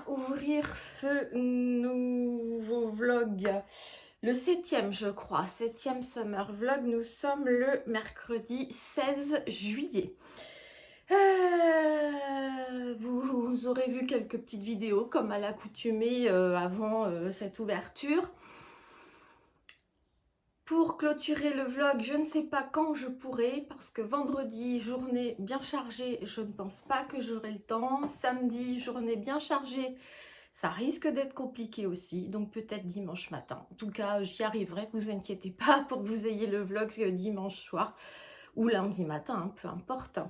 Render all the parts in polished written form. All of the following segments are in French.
bien ouvrir ce nouveau vlog. Le 7e, je crois, 7e summer vlog. Nous sommes le mercredi 16 juillet. Vous aurez vu quelques petites vidéos comme à l'accoutumée avant cette ouverture. Pour clôturer le vlog, je ne sais pas quand je pourrai parce que vendredi, journée bien chargée, je ne pense pas que j'aurai le temps. Samedi, journée bien chargée, ça risque d'être compliqué aussi, donc peut-être dimanche matin. En tout cas, j'y arriverai, vous inquiétez pas, pour que vous ayez le vlog dimanche soir ou lundi matin, hein, peu importe.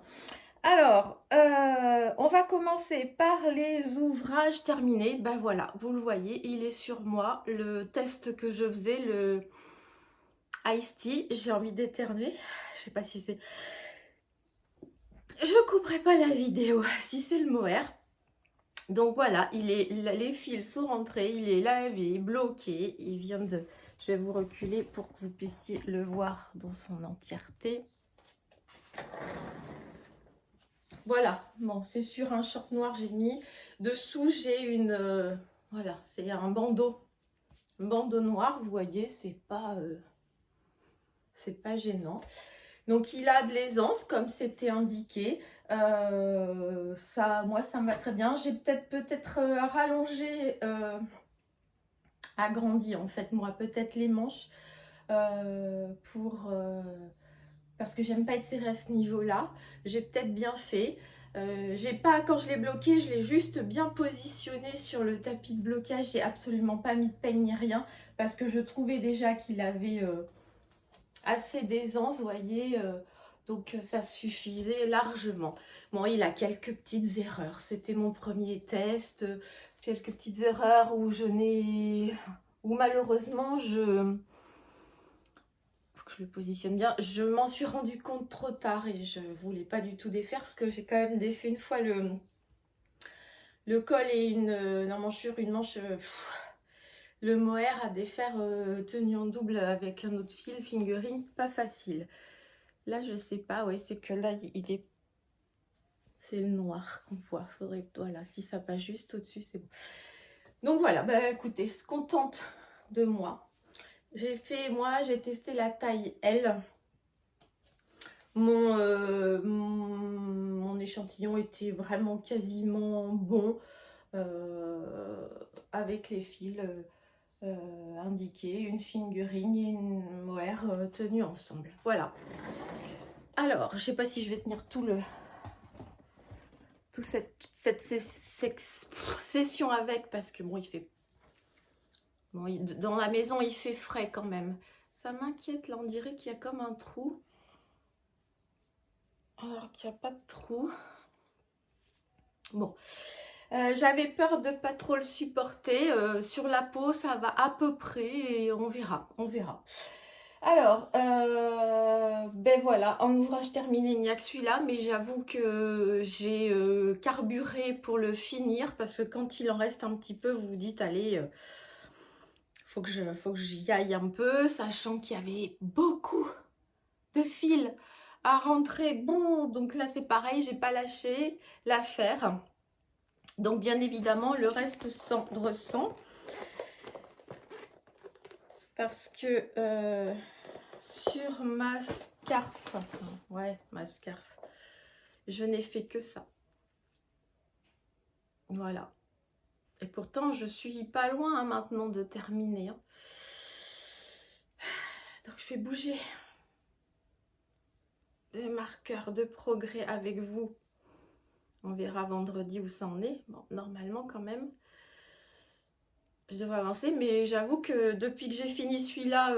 Alors, on va commencer par les ouvrages terminés. Ben voilà, vous le voyez, il est sur moi. Le test que je faisais, le Ice Tea, j'ai envie d'éternuer. Je sais pas si c'est... Je couperai pas la vidéo si c'est le mohair. Donc voilà, les fils sont rentrés, il est lavé, bloqué. Il vient de... Je vais vous reculer pour que vous puissiez le voir dans son entièreté. Voilà, bon, c'est sur un short noir j'ai mis. Dessous, j'ai une... voilà, c'est un bandeau noir, vous voyez, c'est pas gênant. Donc il a de l'aisance comme c'était indiqué. Ça, moi ça me va très bien. J'ai peut-être rallongé, agrandi en fait moi peut-être les manches parce que j'aime pas être serrée à ce niveau-là. J'ai peut-être bien fait. J'ai pas, quand je l'ai bloqué, je l'ai juste bien positionné sur le tapis de blocage. J'ai absolument pas mis de peigne ni rien parce que je trouvais déjà qu'il avait assez d'aisance, vous voyez, donc ça suffisait largement. Bon, il a quelques petites erreurs, c'était mon premier test, quelques petites erreurs où malheureusement faut que je le positionne bien, je m'en suis rendu compte trop tard et je voulais pas du tout défaire parce que j'ai quand même défait une fois le col et une manchure, une manche... le mohair à défaire tenu en double avec un autre fil, fingering, pas facile. Là, je sais pas, ouais, c'est que là, il est... C'est le noir qu'on voit. Faudrait, voilà, si ça passe juste au-dessus, c'est bon. Donc voilà, bah écoutez, contente de moi. J'ai testé la taille L. Mon échantillon était vraiment quasiment bon avec les fils indiqués, une fingering et une mohair tenues ensemble. Voilà. Alors, je sais pas si je vais tenir toute cette session avec parce que bon, il fait... Bon, dans la maison, il fait frais quand même. Ça m'inquiète, là, on dirait qu'il y a comme un trou. Alors qu'il n'y a pas de trou. Bon, j'avais peur de pas trop le supporter. Sur la peau, ça va à peu près et on verra, on verra. Alors, ben voilà, en ouvrage terminé, il n'y a que celui-là, mais j'avoue que j'ai carburé pour le finir, parce que quand il en reste un petit peu, vous vous dites, allez, faut que j'y aille un peu, sachant qu'il y avait beaucoup de fils à rentrer. Bon, donc là c'est pareil, j'ai pas lâché l'affaire. Donc bien évidemment, le reste s'en ressent. Parce que... sur ma scarf, ouais, ma scarf, je n'ai fait que ça. Voilà. Et pourtant, je suis pas loin hein, maintenant de terminer. Hein. Donc, je vais bouger les marqueurs de progrès avec vous. On verra vendredi où ça en est. Bon, normalement, quand même, je devrais avancer. Mais j'avoue que depuis que j'ai fini celui-là...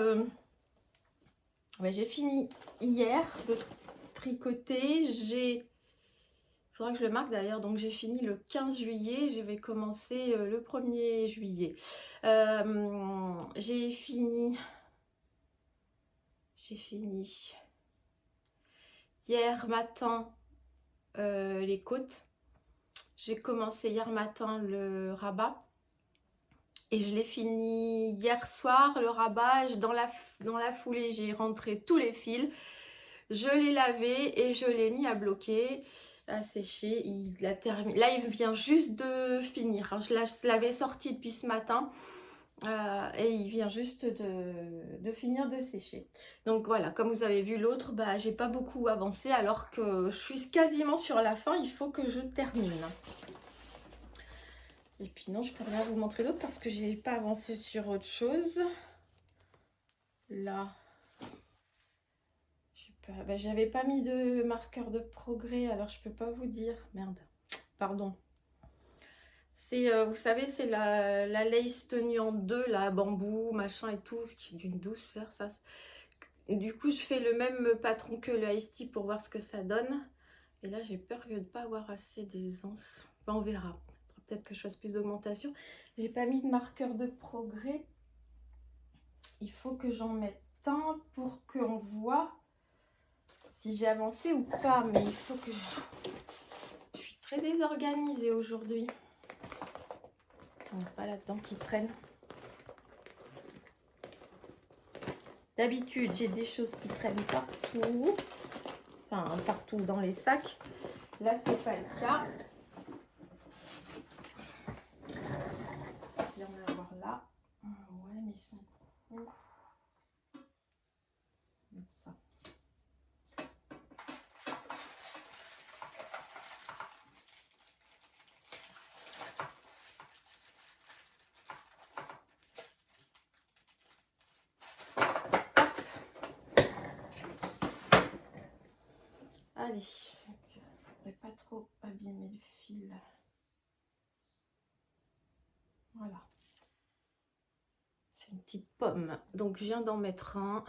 ouais, j'ai fini hier de tricoter. Il faudra que je le marque d'ailleurs. Donc j'ai fini le 15 juillet. Je vais commencer le 1er juillet. J'ai fini hier matin les côtes. J'ai commencé hier matin le rabat. Et je l'ai fini hier soir, le rabat. Dans la foulée, j'ai rentré tous les fils. Je l'ai lavé et je l'ai mis à bloquer. à sécher. Il a terminé. Là, il vient juste de finir. Je l'avais sorti depuis ce matin. Et il vient juste de finir de sécher. Donc voilà, comme vous avez vu l'autre, bah, j'ai pas beaucoup avancé alors que je suis quasiment sur la fin. Il faut que je termine. Et puis non, je peux rien vous montrer d'autre parce que j'ai pas avancé sur autre chose. Là, bah, j'avais pas mis de marqueur de progrès, alors je peux pas vous dire. Merde, pardon. C'est, vous savez, c'est la lace tenue en deux, là, bambou, machin et tout, qui est d'une douceur, ça. Du coup, je fais le même patron que le Ice Tea pour voir ce que ça donne. Et là, j'ai peur de ne pas avoir assez d'aisance. Enfin, on verra. Peut-être que je fasse plus d'augmentation. J'ai pas mis de marqueur de progrès. Il faut que j'en mette un pour qu'on voit si j'ai avancé ou pas. Mais il faut que je suis très désorganisée aujourd'hui. Pas là-dedans qui traîne. D'habitude, j'ai des choses qui traînent partout. Enfin, partout dans les sacs. Là, c'est pas le cas. Il y en a à voir là. Ouais, mais ils sont gros. Donc ça. Allez, je ne voudrais pas trop abîmer le fil. Voilà. C'est une petite pomme. Donc, je viens d'en mettre un.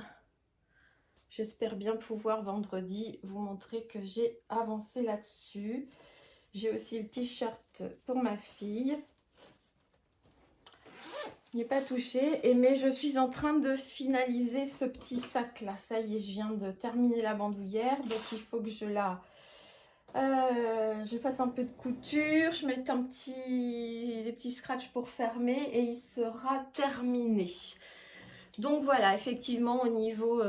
J'espère bien pouvoir vendredi vous montrer que j'ai avancé là-dessus. J'ai aussi le t-shirt pour ma fille. Il n'est pas touché. Mais je suis en train de finaliser ce petit sac-là. Ça y est, je viens de terminer la bandoulière. Donc, il faut que je fasse un peu de couture, je mette des petits scratchs pour fermer et il sera terminé. Donc voilà, effectivement au niveau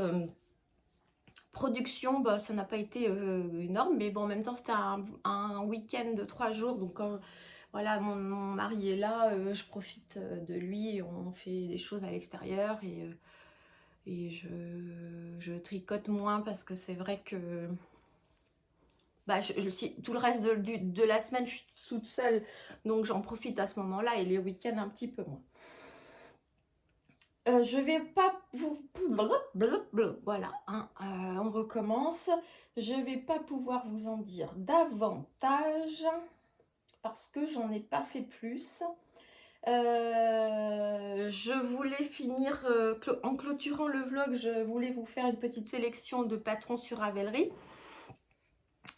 production, bah, ça n'a pas été énorme, mais bon, en même temps c'était un week-end de 3 jours, donc quand voilà, mon mari est là, je profite de lui, on fait des choses à l'extérieur et je tricote moins parce que c'est vrai que bah, tout le reste de la semaine, je suis toute seule, donc j'en profite à ce moment-là et les week-ends un petit peu moins. Je vais pas vous... Voilà, hein, on recommence. Je vais pas pouvoir vous en dire davantage parce que j'en ai pas fait plus. Je voulais finir, en clôturant le vlog, je voulais vous faire une petite sélection de patrons sur Ravelry.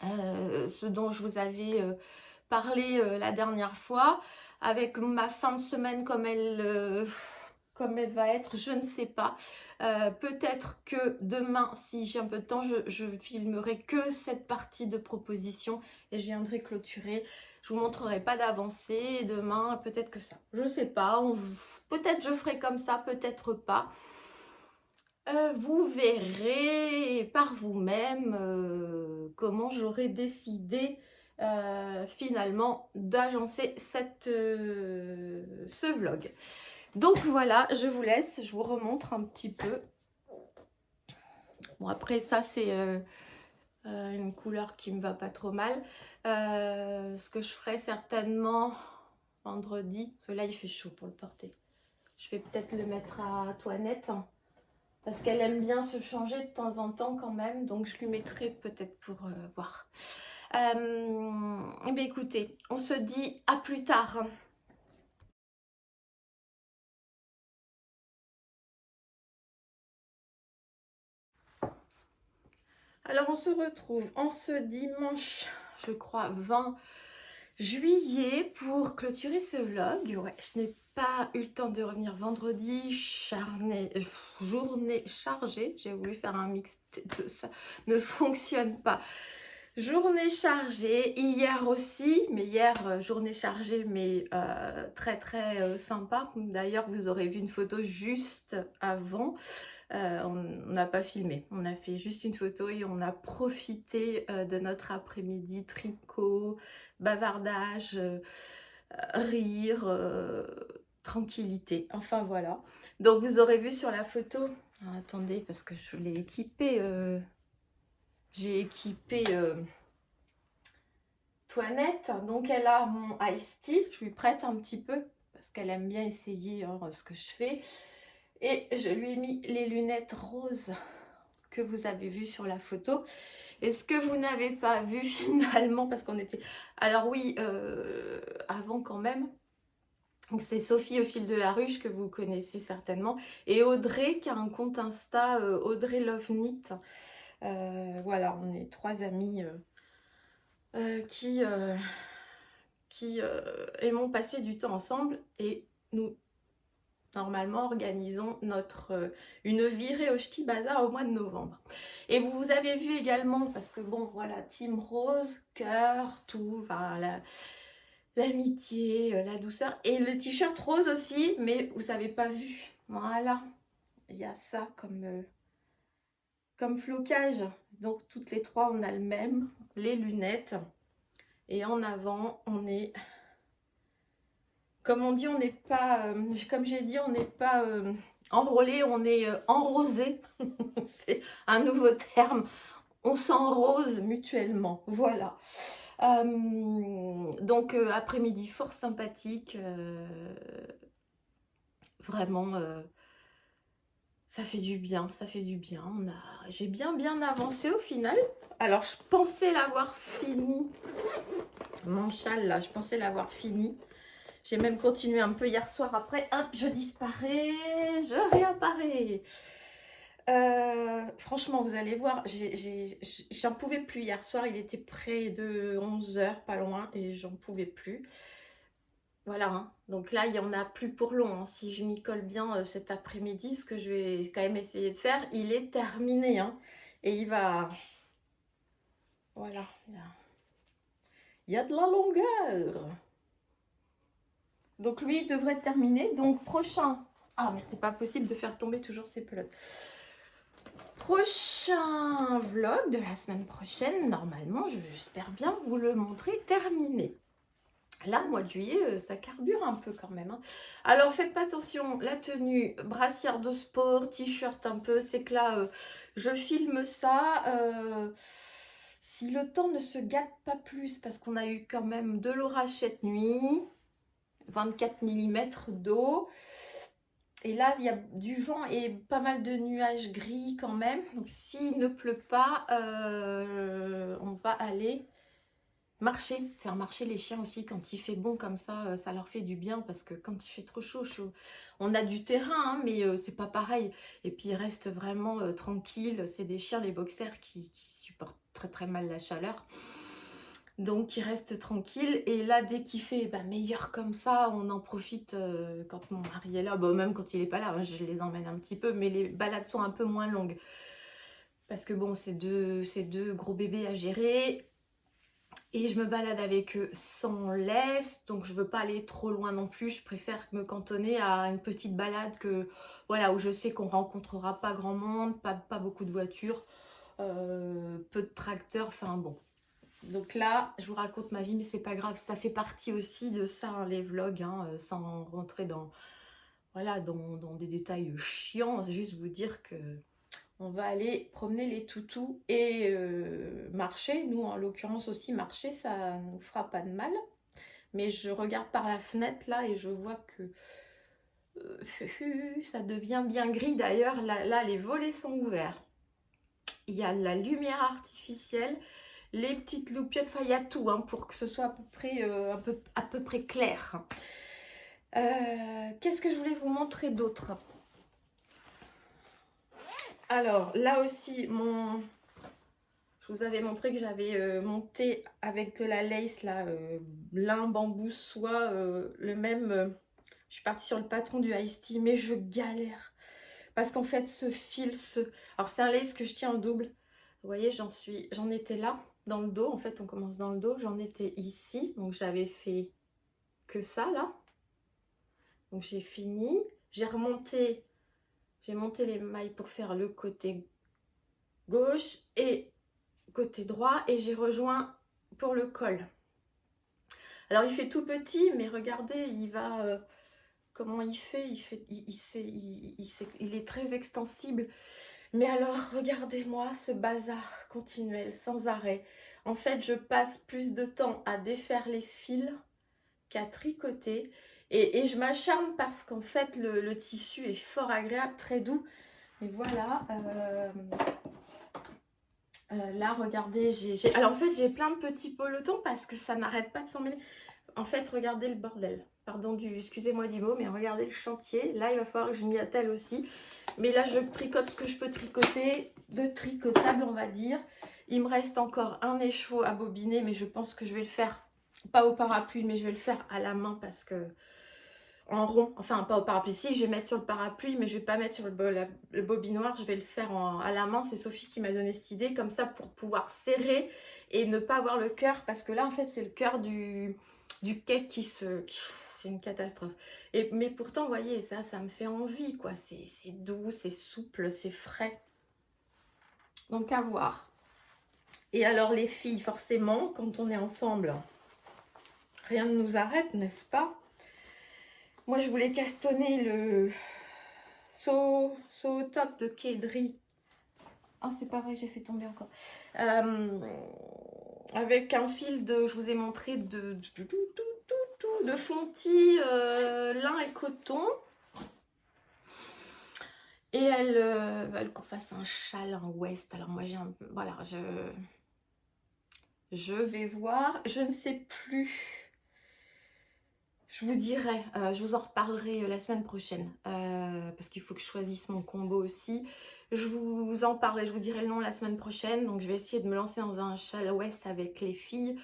Ce dont je vous avais parlé la dernière fois. Avec ma fin de semaine comme elle va être, je ne sais pas. Peut-être que demain, si j'ai un peu de temps, je filmerai que cette partie de proposition et je viendrai clôturer. Je vous montrerai pas d'avancée. Demain, peut-être que ça. Je sais pas. Peut-être je ferai comme ça, peut-être pas. Vous verrez par vous-même comment j'aurais décidé finalement d'agencer ce vlog. Donc voilà, je vous laisse, je vous remontre un petit peu. Bon après ça c'est une couleur qui me va pas trop mal. Ce que je ferai certainement vendredi, parce que là il fait chaud pour le porter. Je vais peut-être le mettre à Toinette. Parce qu'elle aime bien se changer de temps en temps quand même. Donc je lui mettrai peut-être pour voir. Eh bien écoutez, on se dit à plus tard. Alors on se retrouve en ce dimanche, je crois 20 juillet pour clôturer ce vlog. Ouais, je n'ai pas eu le temps de revenir vendredi, journée chargée. J'ai voulu faire un mix, ça ne fonctionne pas. Journée chargée, hier aussi, mais hier, journée chargée, mais très très sympa. D'ailleurs, vous aurez vu une photo juste avant. On n'a pas filmé, on a fait juste une photo et on a profité de notre après-midi tricot, bavardage, rire, tranquillité. Enfin voilà. Donc vous aurez vu sur la photo. Alors, attendez, parce que je l'ai équipé. J'ai équipé Toinette. Donc elle a mon Ice Tea. Je lui prête un petit peu parce qu'elle aime bien essayer ce que je fais. Et je lui ai mis les lunettes roses que vous avez vues sur la photo. Et ce que vous n'avez pas vu finalement, parce qu'on était... Alors oui, avant quand même. Donc c'est Sophie au fil de la ruche que vous connaissez certainement. Et Audrey qui a un compte Insta, Audrey Love Knit. Voilà, on est 3 amies qui aimons passer du temps ensemble. Et nous normalement organisons une virée au Ch'ti Bazar au mois de novembre. Et vous avez vu également, parce que bon voilà, Team Rose, cœur, tout, enfin l'amitié, la douceur, et le t-shirt rose aussi, mais vous n'avez pas vu, voilà, il y a ça comme flocage. Donc toutes les 3 on a le même, les lunettes, et en avant on est... Comme on dit, on n'est pas, comme j'ai dit, on n'est pas enrôlé, on est enrosé. C'est un nouveau terme. On s'enrose mutuellement. Voilà. Donc, après-midi fort sympathique. Vraiment, ça fait du bien. Ça fait du bien. J'ai bien avancé au final. Alors, je pensais l'avoir fini. Mon châle, là, je pensais l'avoir fini. J'ai même continué un peu hier soir. Après, hop, je disparais, je réapparais. Franchement, vous allez voir, j'en pouvais plus hier soir. Il était près de 11 h, pas loin, et j'en pouvais plus. Voilà, hein. Donc là, il n'y en a plus pour long, hein. Si je m'y colle bien cet après-midi, ce que je vais quand même essayer de faire, il est terminé, hein. Et il va... Voilà, il y a de la longueur. Donc lui, il devrait terminer. Donc prochain... Ah, mais c'est pas possible de faire tomber toujours ces pelotes. Prochain vlog de la semaine prochaine, normalement, j'espère bien vous le montrer terminé. Là, mois de juillet, ça carbure un peu quand même, hein. Alors, faites pas attention, la tenue, brassière de sport, t-shirt un peu, c'est que là, je filme ça. Si le temps ne se gâte pas plus, parce qu'on a eu quand même de l'orage cette nuit, 24 mm d'eau. Et là, il y a du vent et pas mal de nuages gris quand même. Donc, s'il ne pleut pas, on va aller marcher. Faire marcher les chiens aussi quand il fait bon comme ça leur fait du bien. Parce que quand il fait trop chaud, on a du terrain, hein, mais c'est pas pareil. Et puis, ils restent vraiment tranquilles. C'est des chiens, les boxers, qui supportent très très mal la chaleur. Donc il reste tranquille, et là dès qu'il fait meilleur comme ça, on en profite quand mon mari est là, bon, même quand il est pas là, hein, je les emmène un petit peu, mais les balades sont un peu moins longues. Parce que bon, c'est deux gros bébés à gérer, et je me balade avec eux sans laisse, donc je veux pas aller trop loin non plus, je préfère me cantonner à une petite balade voilà, où je sais qu'on rencontrera pas grand monde, pas beaucoup de voitures, peu de tracteurs, enfin bon. Donc là, je vous raconte ma vie, mais c'est pas grave, ça fait partie aussi de ça, hein, les vlogs, hein, sans rentrer voilà, dans des détails chiants. C'est juste vous dire que on va aller promener les toutous et marcher. Nous, en l'occurrence aussi, marcher, ça nous fera pas de mal. Mais je regarde par la fenêtre là et je vois que ça devient bien gris. D'ailleurs, là, les volets sont ouverts. Il y a la lumière artificielle, les petites loupiottes, enfin il y a tout, hein, pour que ce soit à peu près clair. Qu'est-ce que je voulais vous montrer d'autre? Alors là aussi, je vous avais montré que j'avais monté avec de la lace, là, lin, bambou, soie, le même... je suis partie sur le patron du Ice Tea, mais je galère. Parce qu'en fait, ce fil, alors c'est un lace que je tiens en double. Vous voyez, j'en étais là. dans le dos. En fait, on commence dans le dos. J'en étais ici, donc j'avais fait que ça là. Donc j'ai fini. J'ai monté les mailles pour faire le côté gauche et côté droit, et j'ai rejoint pour le col. Alors il fait tout petit, mais regardez, il va comment il fait, il est très extensible. Mais alors, regardez-moi ce bazar continuel, sans arrêt. En fait, je passe plus de temps à défaire les fils qu'à tricoter. Et je m'acharne parce qu'en fait, le tissu est fort agréable, très doux. Et voilà. Là, regardez, alors en fait, j'ai plein de petits pelotons parce que ça n'arrête pas de s'emmêler. En fait, regardez le bordel. Pardon excusez-moi du mot, mais regardez le chantier. Là, il va falloir que je m'y attelle aussi. Mais là, je tricote ce que je peux tricoter, de tricotable, on va dire. Il me reste encore un écheveau à bobiner, mais je pense que je vais le faire, pas au parapluie, mais je vais le faire à la main parce que en rond, enfin pas au parapluie, si je vais mettre sur le parapluie, mais je vais pas mettre sur le bobinoir, je vais le faire à la main. C'est Sophie qui m'a donné cette idée, comme ça pour pouvoir serrer et ne pas avoir le cœur, parce que là en fait c'est le cœur du cake c'est une catastrophe. Mais pourtant, vous voyez, ça me fait envie, quoi. C'est doux, c'est souple, c'est frais. Donc, à voir. Et alors, les filles, forcément, quand on est ensemble, rien ne nous arrête, n'est-ce pas? Moi, je voulais castonner le saut au top de Kedri. Ah, c'est pas vrai, j'ai fait tomber encore. Avec un fil de, je vous ai montré, de fontis lin et coton. Et elles veulent qu'on fasse un châle en ouest. Alors moi, voilà, je vais voir. Je ne sais plus. Je vous dirai, je vous en reparlerai la semaine prochaine. Parce qu'il faut que je choisisse mon combo aussi. Je vous en parle et je vous dirai le nom la semaine prochaine. Donc je vais essayer de me lancer dans un châle ouest avec les filles.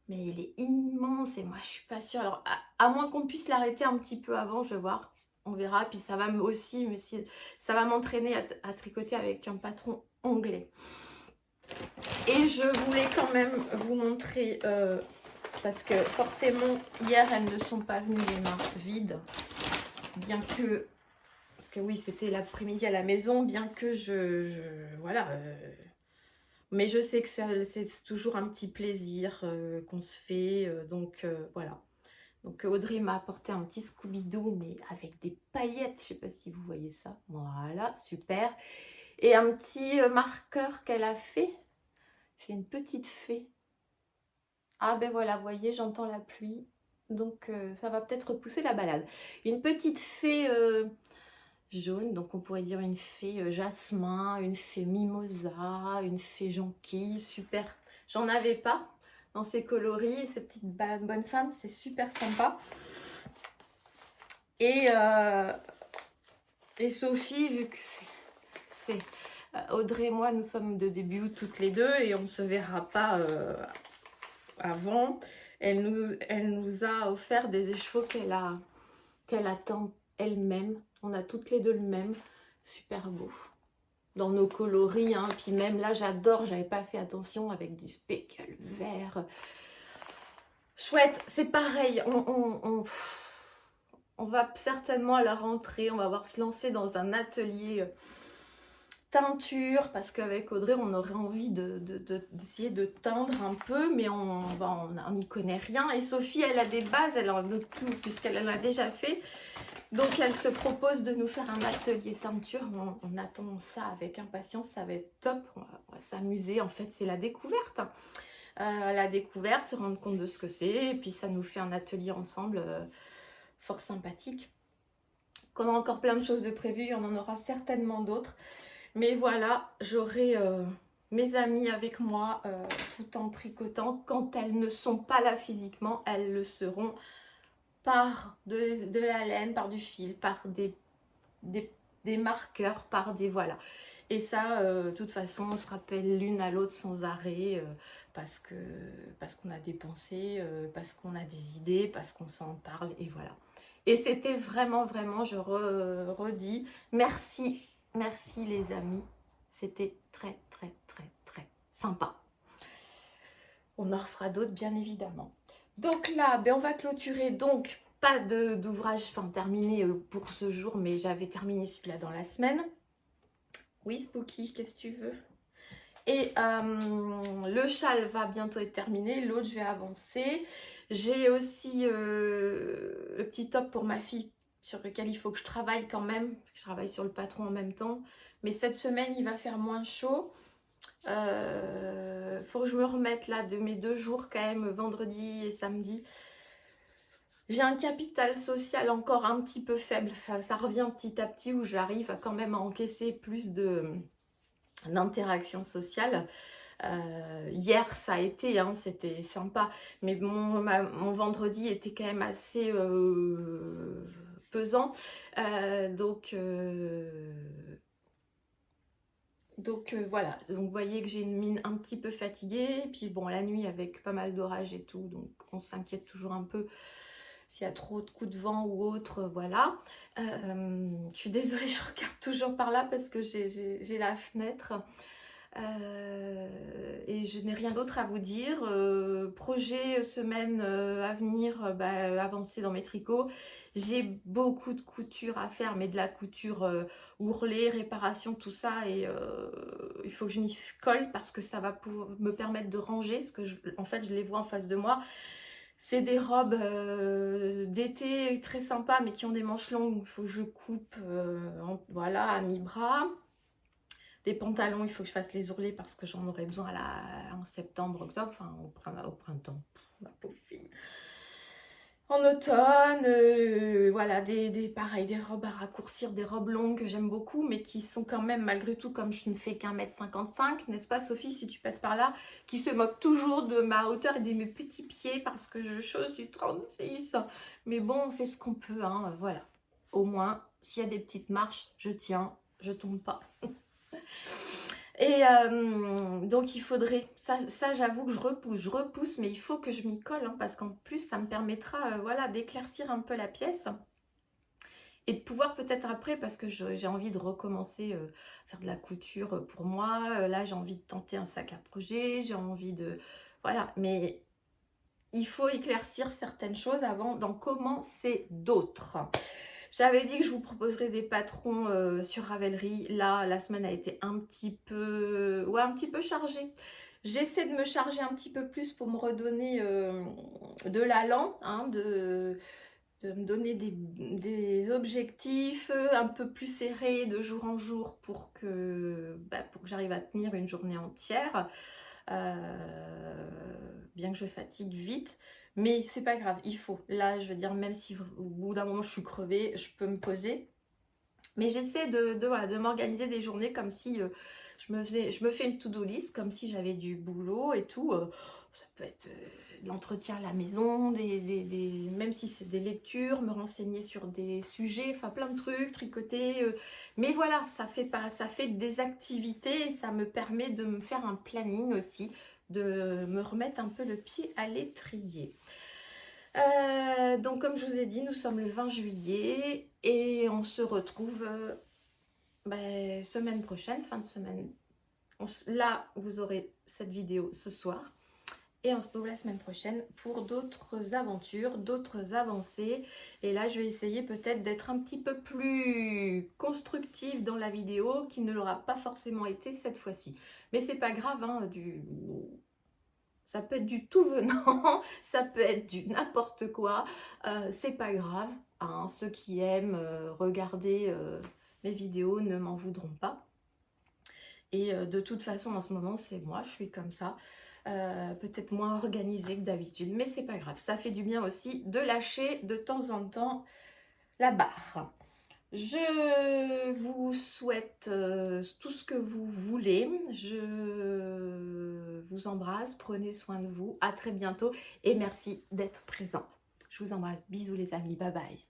Mais il est immense et moi je suis pas sûre. Alors à moins qu'on puisse l'arrêter un petit peu avant, je vais voir. On verra. Puis ça va aussi, ça va m'entraîner à tricoter avec un patron anglais. Et je voulais quand même vous montrer, parce que forcément hier elles ne sont pas venues les mains vides. Bien que, parce que oui c'était l'après-midi à la maison, bien que voilà. Mais je sais que c'est toujours un petit plaisir qu'on se fait. Donc voilà. Donc Audrey m'a apporté un petit Scooby-Doo, mais avec des paillettes. Je ne sais pas si vous voyez ça. Voilà, super. Et un petit marqueur qu'elle a fait. C'est une petite fée. Ah ben voilà, vous voyez, j'entends la pluie. Donc ça va peut-être repousser la balade. Une petite fée jaune, donc on pourrait dire une fée jasmin, une fée mimosa, une fée jonquille, super. J'en avais pas dans ces coloris, ces petites bonnes femmes, c'est super sympa. Et Sophie, vu que c'est Audrey et moi, nous sommes de début août toutes les deux et on ne se verra pas avant, elle nous a offert des écheveaux qu'elle attend elle-même. On a toutes les deux le même, super beau. Dans nos coloris, hein. Puis même là, j'adore, j'avais pas fait attention avec du speckle vert. Chouette, c'est pareil, on va certainement à la rentrée, on va voir se lancer dans un atelier teinture, parce qu'avec Audrey on aurait envie d'essayer de teindre un peu, mais on n'y connaît rien. Et Sophie, elle a des bases, elle en a tout puisqu'elle en a déjà fait, donc elle se propose de nous faire un atelier teinture. On attend ça avec impatience, ça va être top, on va s'amuser. En fait c'est la découverte, se rendre compte de ce que c'est, et puis ça nous fait un atelier ensemble fort sympathique. On a encore plein de choses de prévues, on en aura certainement d'autres. Mais voilà, j'aurai mes amies avec moi tout en tricotant. Quand elles ne sont pas là physiquement, elles le seront par de la laine, par du fil, par des marqueurs, par des... Voilà. Et ça, de toute façon, on se rappelle l'une à l'autre sans arrêt parce qu'on a des pensées, parce qu'on a des idées, parce qu'on s'en parle et voilà. Et c'était vraiment, je redis, merci les amis. C'était très sympa. On en refera d'autres, bien évidemment. Donc là, ben, on va clôturer. Donc, pas d'ouvrage terminé pour ce jour, mais j'avais terminé celui-là dans la semaine. Oui, Spooky, qu'est-ce que tu veux? Et le châle va bientôt être terminé. L'autre, je vais avancer. J'ai aussi le petit top pour ma fille sur lequel il faut que je travaille quand même. Je travaille sur le patron en même temps. Mais cette semaine, il va faire moins chaud. Faut que je me remette là de mes 2 jours quand même, vendredi et samedi. J'ai un capital social encore un petit peu faible. Enfin, ça revient petit à petit où j'arrive à quand même à encaisser plus d'interaction sociale. Hier ça a été, hein, c'était sympa, mais mon vendredi était quand même assez pesant, donc voilà, donc vous voyez que j'ai une mine un petit peu fatiguée, et puis bon, la nuit avec pas mal d'orage et tout, donc on s'inquiète toujours un peu s'il y a trop de coups de vent ou autre, voilà. Je suis désolée, je regarde toujours par là parce que j'ai la fenêtre. Et je n'ai rien d'autre à vous dire. Projet semaine à venir, avancer dans mes tricots. J'ai beaucoup de couture à faire, mais de la couture ourlée, réparation, tout ça. Et il faut que je m'y colle parce que ça va me permettre de ranger. Parce que en fait, je les vois en face de moi. C'est des robes d'été très sympas, mais qui ont des manches longues. Il faut que je coupe voilà, à mi-bras. Des pantalons, il faut que je fasse les ourlets parce que j'en aurai besoin en septembre, octobre, enfin au printemps, ma pauvre fille. En automne, voilà, pareil, des robes à raccourcir, des robes longues que j'aime beaucoup, mais qui sont quand même, malgré tout, comme je ne fais qu'1,55 m, n'est-ce pas Sophie, si tu passes par là, qui se moque toujours de ma hauteur et de mes petits pieds parce que je chausse du 36. Mais bon, on fait ce qu'on peut, hein, voilà. Au moins, s'il y a des petites marches, je tiens, je tombe pas. Et donc il faudrait, ça j'avoue que je repousse, mais il faut que je m'y colle, hein, parce qu'en plus ça me permettra voilà, d'éclaircir un peu la pièce et de pouvoir peut-être après, parce que j'ai envie de recommencer faire de la couture pour moi. Là j'ai envie de tenter un sac à projet, j'ai envie de... Voilà, mais il faut éclaircir certaines choses avant d'en commencer d'autres. J'avais dit que je vous proposerais des patrons sur Ravelry. Là, la semaine a été un petit peu chargée. J'essaie de me charger un petit peu plus pour me redonner de l'allant, hein, de me donner des objectifs un peu plus serrés de jour en jour pour que j'arrive à tenir une journée entière. Bien que je fatigue vite, mais c'est pas grave, il faut. Là, je veux dire, même si au bout d'un moment je suis crevée, je peux me poser. Mais j'essaie voilà, de m'organiser des journées comme si je me fais une to-do list, comme si j'avais du boulot et tout. Ça peut être de l'entretien à la maison, même si c'est des lectures, me renseigner sur des sujets, enfin plein de trucs, tricoter. Mais voilà, ça fait des activités et ça me permet de me faire un planning aussi, de me remettre un peu le pied à l'étrier. Donc comme je vous ai dit, nous sommes le 20 juillet et on se retrouve semaine prochaine, fin de semaine. Là, vous aurez cette vidéo ce soir. Et on se retrouve la semaine prochaine pour d'autres aventures, d'autres avancées. Et là, je vais essayer peut-être d'être un petit peu plus constructive dans la vidéo, qui ne l'aura pas forcément été cette fois-ci. Mais c'est pas grave, hein, ça peut être du tout venant, ça peut être du n'importe quoi. C'est pas grave, hein. Ceux qui aiment regarder mes vidéos ne m'en voudront pas. Et de toute façon, en ce moment, c'est moi, je suis comme ça. Peut-être moins organisée que d'habitude, mais c'est pas grave. Ça fait du bien aussi de lâcher de temps en temps la barre. Je vous souhaite tout ce que vous voulez. Je vous embrasse, prenez soin de vous. À très bientôt et merci d'être présent. Je vous embrasse. Bisous les amis, bye bye.